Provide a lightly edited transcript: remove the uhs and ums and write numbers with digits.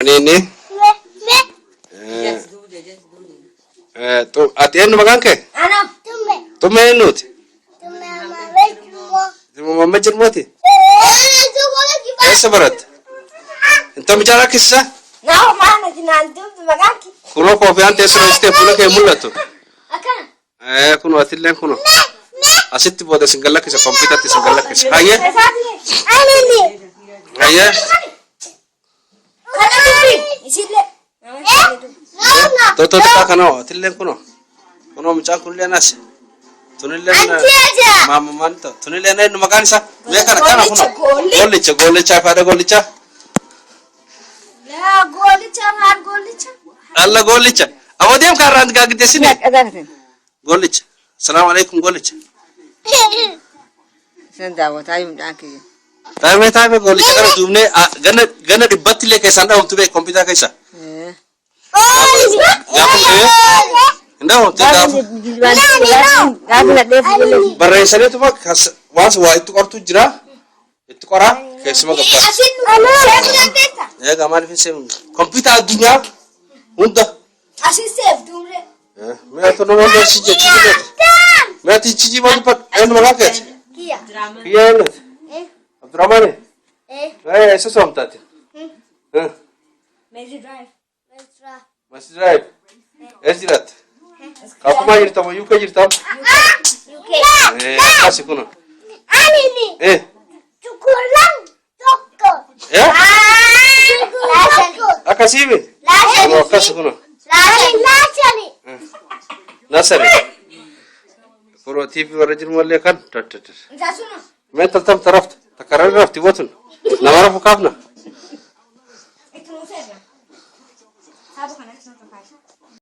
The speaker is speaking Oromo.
Ini tu atian makan ke? Tume nut. Tume macam mati. Sabarat. Entah bicara kisah. Kuno kopi ante seraste pulau ke mula tu. Kuno atilan kuno. Asyik tu buat singgala kisah komputer tu singgala kisah. Ayah. Ayah. Toto tak kano, tilen kuno macam kuliah nasi. Tunilen mama manto. Tunilen ni makan sa. Mereka nak kano kuno. Golicha pada golicha. La golicha mar golicha. Allah golicha. Awak diam karan kaki di sini. Golicha. Assalamualaikum golicha. Sendawa tayo mdaki. Tayo golicha kan dumne gana dibat le kaisa anda untuk komputer kaisa. Não, Barreira tu mak was wa itu kortu jira itu kora kayak semua kepas. Ya gamar fisem komputer dunia untuk. Asyik save tumre. Mereka tu nama dia si Cici. Mereka Cici mana pat? Mana makan? Kia. Kia ni. Abdurrahman ni. Sesuatu tadi. Masih drive. Esdirat. Kamu mana jirta? UK jirta? UK. Kasih kuno. Ani ni. Cukulang toko. Ya? Lasani. Kasih ni. Lasani. Kasih kuno. Lasani. Nasari. Kalau TV warajin mulai kan? Sasuno. Mental tam taraf. Takaran taraf tiwatun. Nama apa kafna? Itu nusa ya. Sabu kana